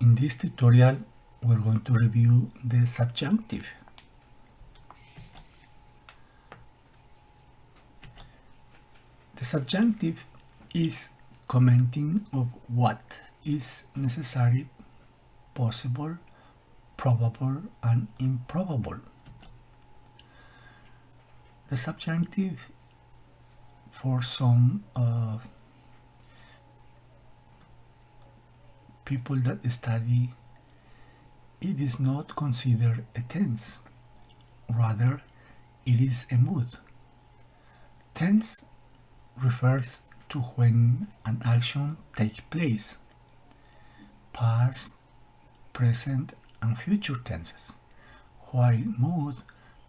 In this tutorial, we're going to review the subjunctive. The subjunctive is commenting of what is necessary, possible, probable, and improbable. The subjunctive, for some people that study, it is not considered a tense. Rather, it is a mood. Tense refers to when an action takes place. Past, present, and future tenses, while mood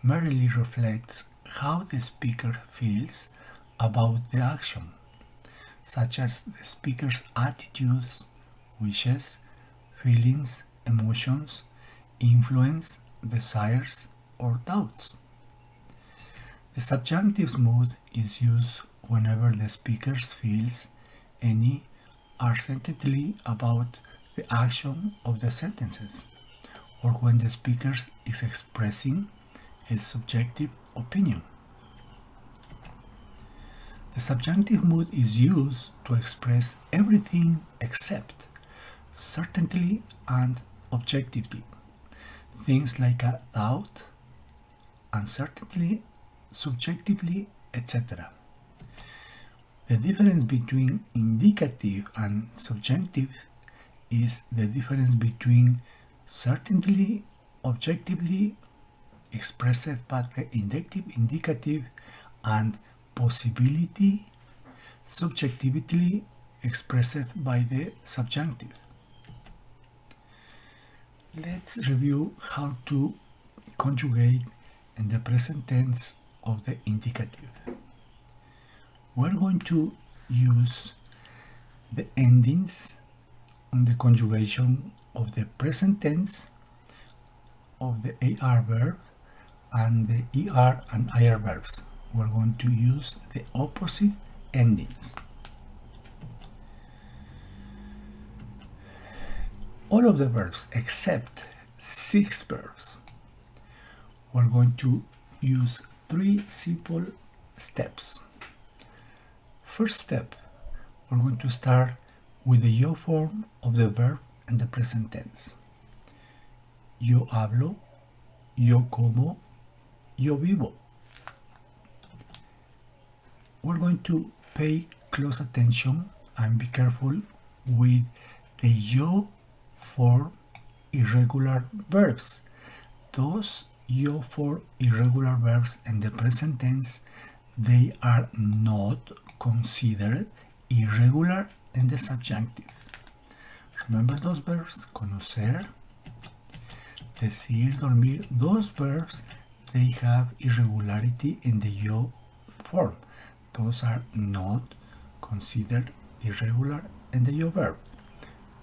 merely reflects how the speaker feels about the action, such as the speaker's attitudes, wishes, feelings, emotions, influence, desires, or doubts. The subjunctive mood is used whenever the speaker feels any uncertainty about the action of the sentences, or when the speaker is expressing a subjective opinion. The subjunctive mood is used to express everything except certainty and objectivity. Things like a doubt, uncertainty, subjectively, etc. The difference between indicative and subjunctive is the difference between certainly, objectively, expressed by the indicative, and possibility, subjectively, expressed by the subjunctive. Let's review how to conjugate in the present tense of the indicative. We're going to use the endings on the conjugation of the present tense of the AR verb and the ER and IR verbs. We're going to use the opposite endings. All of the verbs except 6 verbs. We're going to use 3 simple steps. First step, we're going to start with the yo form of the verb in the present tense. Yo hablo, yo como, yo vivo. We're going to pay close attention and be careful with the yo form irregular verbs. Those yo form irregular verbs in the present tense, they are not considered irregular in the subjunctive. Remember those verbs? Conocer, decir, dormir. Those verbs, they have irregularity in the yo form. Those are not considered irregular in the yo verb.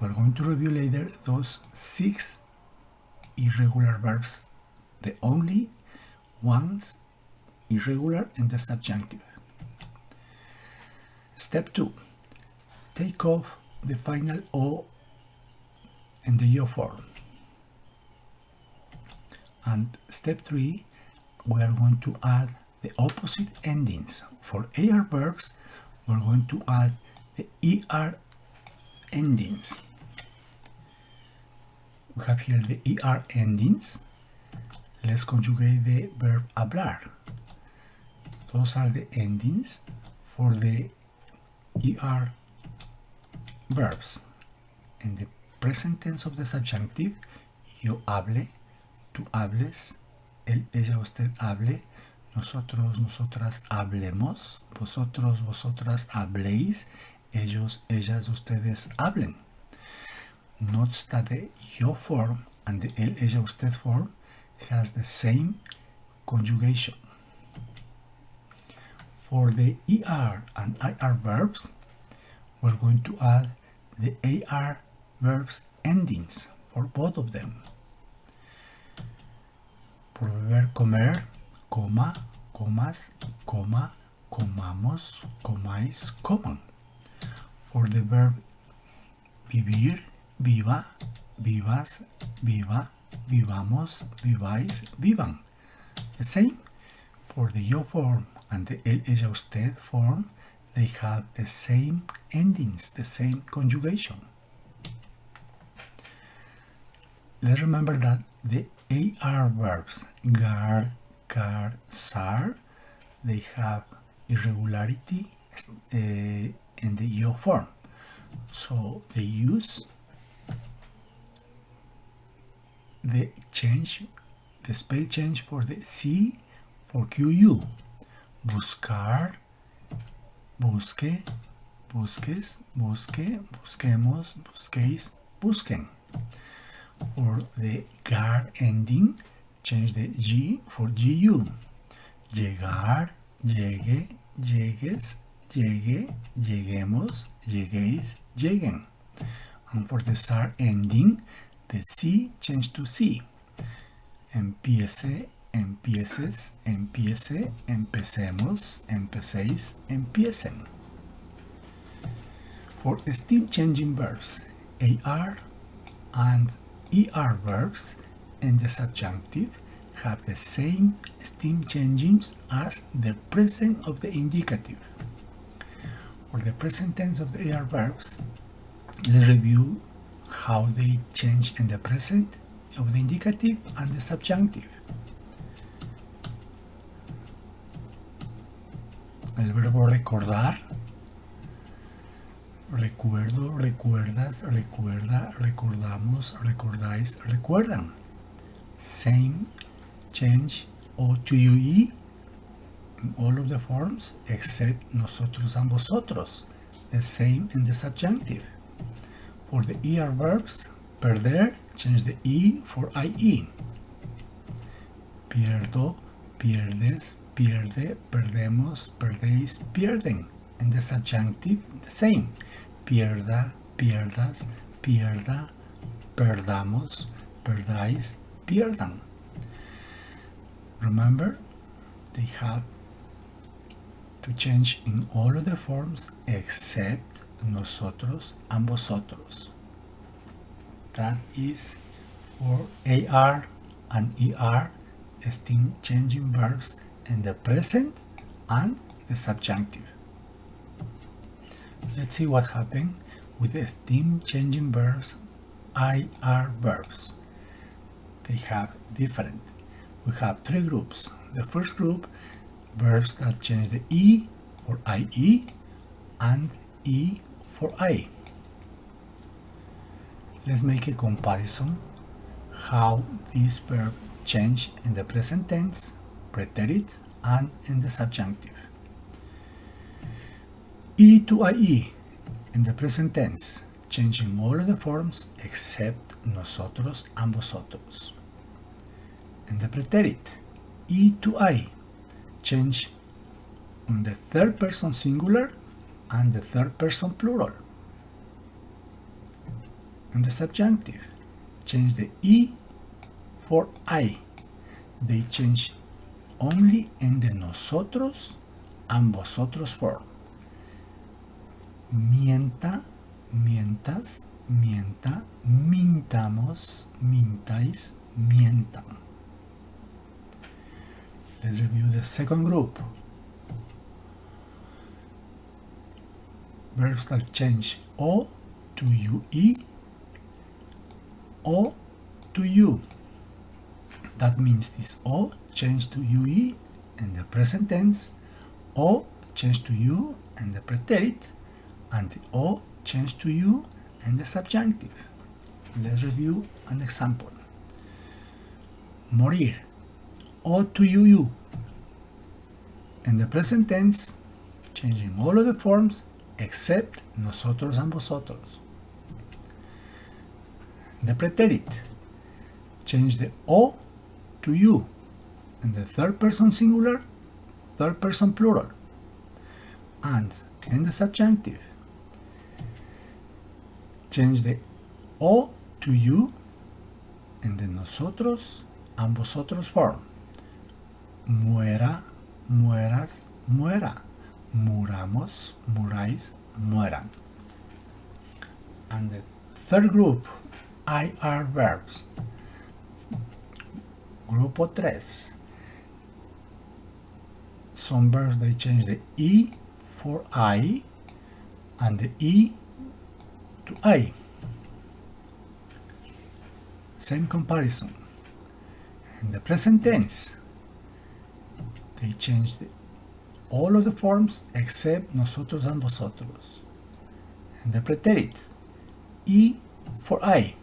We're going to review later those 6 irregular verbs, the only ones irregular in the subjunctive. Step 2. Take off the final O in the yo form. And step 3, we are going to add the opposite endings. For AR verbs, we're going to add the ER endings. We have here the ER endings. Let's conjugate the verb hablar. Those are the endings for the ER verbs. In the present tense of the subjunctive, yo hable, tú hables, él, ella, usted hable, nosotros, nosotras hablemos, vosotros, vosotras habléis, ellos, ellas, ustedes hablen. Note that the yo form and the él, ella, usted form has the same conjugation. For the ER and IR verbs, we're going to add the AR verbs endings for both of them. For the verb comer, coma, comas, coma, comamos, comáis, coman. For the verb vivir, viva, vivas, viva, vivamos, viváis, vivan. The same for the yo form and the el ella usted form, they have the same endings, the same conjugation. Let's remember that the AR verbs gar, car, sar, they have irregularity in the yo form. So they use the spell change for the C for QU. Buscar, busque, busques, busque, busquemos, busquéis, busquen. For the gar ending, change the G for GU. Llegar, llegue, llegues, llegue, lleguemos, lleguéis, lleguen. And for the SAR ending, the C change to C. Empiece, empieces, empiece, empecemos, empecéis, empiecen. For steam changing verbs, AR and ER verbs and the subjunctive have the same steam changings as the present of the indicative. For the present tense of the AR verbs, let's review how they change in the present of the indicative and the subjunctive. El verbo recordar, recuerdo, recuerdas, recuerda, recordamos, recordáis, recuerdan. Same change O to UE in all of the forms except nosotros and vosotros. The same in the subjunctive. For the ER verbs, perder, change the E for IE. Pierdo, pierdes, pierde, perdemos, perdéis, pierden. And the subjunctive, the same. Pierda, pierdas, pierda, perdamos, perdáis, pierdan. Remember, they have to change in all of the forms except nosotros and vosotros. That is for AR and ER steam changing verbs in the present and the subjunctive. Let's see what happened with the steam changing verbs, IR verbs. They have different. We have three groups. The first group, verbs that change the E for IE and E for I. Let's make a comparison how this verb change in the present tense, preterit, and in the subjunctive. E to IE in the present tense, changing all of the forms except nosotros and vosotros. In the preterit, E to I, change on the third person singular and the third person plural. In the subjunctive, change the E for I. They change only in the nosotros and vosotros form. Mienta, mientas, mienta, mintamos, mintáis, mientan. Let's review the second group. Verbs that change O to UE, O to U. That means this O change to UE in the present tense, O change to U in the preterit, and the O change to U in the subjunctive. Let's review an example. Morir, O to UU. In the present tense, changing all of the forms except nosotros and vosotros. In the preterit, change the O to U in the third person singular, third person plural. And in the subjunctive, change the O to U in the nosotros and vosotros form. Muera, mueras, muera. Muramos, muráis, mueran. And the third group, IR verbs. Grupo 3. Some verbs they change the E for I and the E to I. Same comparison. In the present tense, they change all of the forms except nosotros and vosotros. In the preterite, E for I.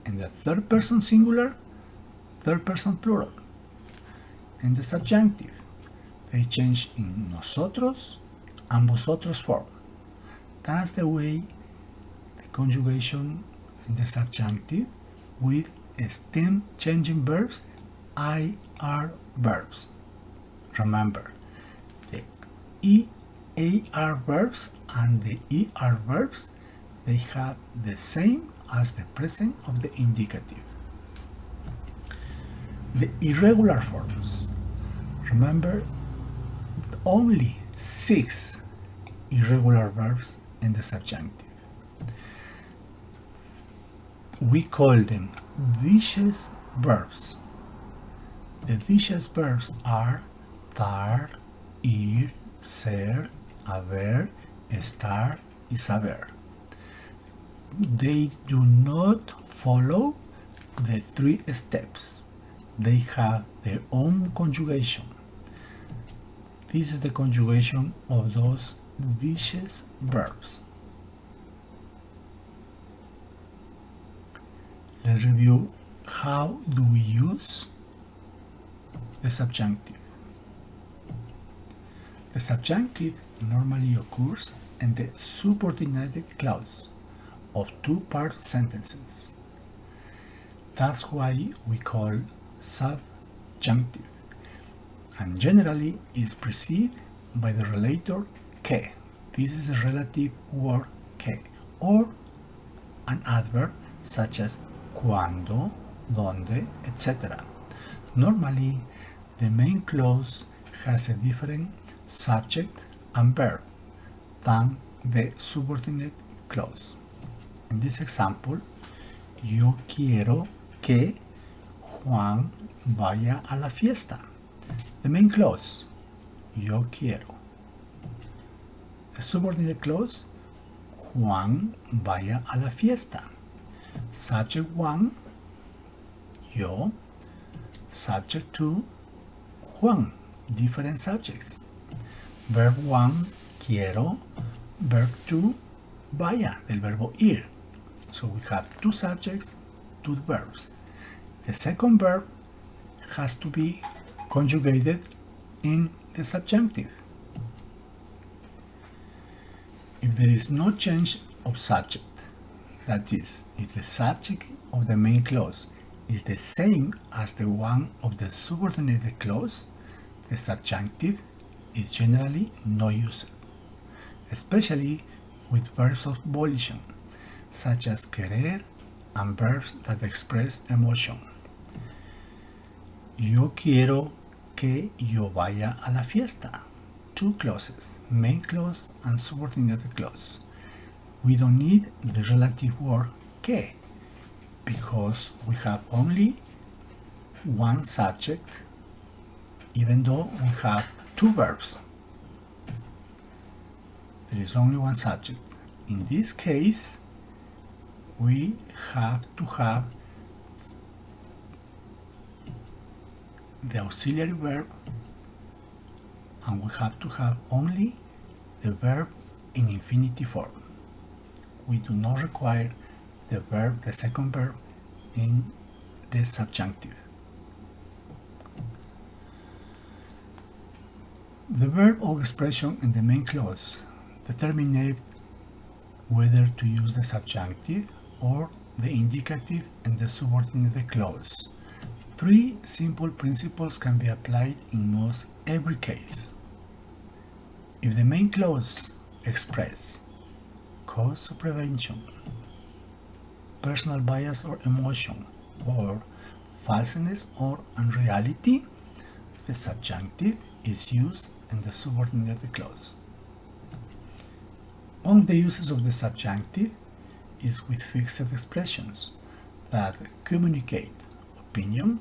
In the third person singular, third person plural. In the subjunctive, they change in nosotros and vosotros form. That's the way the conjugation in the subjunctive with stem changing verbs, IR verbs. Remember, the EAR verbs and the ER verbs, they have the same as the present of the indicative. The irregular forms. Remember, only 6 irregular verbs in the subjunctive. We call them dishes verbs. The dishes verbs are dar, ir, ser, haber, estar, y saber. They do not follow the 3 steps. They have their own conjugation. This is the conjugation of those dishes verbs. Let's review how do we use the subjunctive. The subjunctive normally occurs in the subordinated clause of 2-part sentences. That's why we call subjunctive, and generally is preceded by the relator que. This is a relative word que, or an adverb such as cuando, donde, etc. Normally, the main clause has a different subject and verb than the subordinate clause. In this example, yo quiero que Juan vaya a la fiesta. The main clause, yo quiero. The subordinate clause, Juan vaya a la fiesta. Subject 1, yo. Subject 2, Juan. Different subjects. Verb 1, quiero. Verb 2, vaya, del verbo ir. So we have 2 subjects, 2 verbs. The second verb has to be conjugated in the subjunctive. If there is no change of subject, that is, if the subject of the main clause is the same as the one of the subordinated clause, the subjunctive is generally not used, especially with verbs of volition, such as querer and verbs that express emotion. Yo quiero que yo vaya a la fiesta. 2 clauses, main clause and subordinated clause. We don't need the relative word que, because we have only one subject, even though we have 2 verbs. There is only one subject. In this case, we have to have the auxiliary verb, and we have to have only the verb in infinitive form. We do not require the second verb in the subjunctive. The verb or expression in the main clause determines whether to use the subjunctive or the indicative in the subordinate clause. 3 simple principles can be applied in most every case. If the main clause expresses cause of prevention, personal bias or emotion, or falseness or unreality, the subjunctive is used in the subordinate clause. One of the uses of the subjunctive is with fixed expressions, that communicate opinion,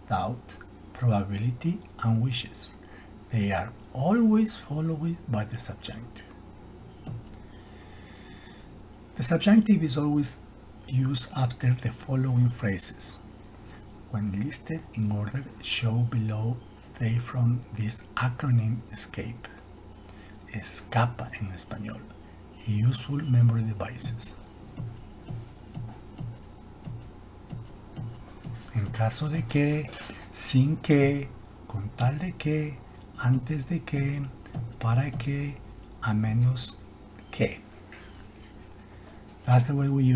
doubt, probability, and wishes. They are always followed by the subjunctive. The subjunctive is always used after the following phrases. When listed in order shown below, they from this acronym escape. Escapa en español. Useful memory devices. En caso de que, sin que, con tal de que, antes de que, para que, a menos que. That's the way we use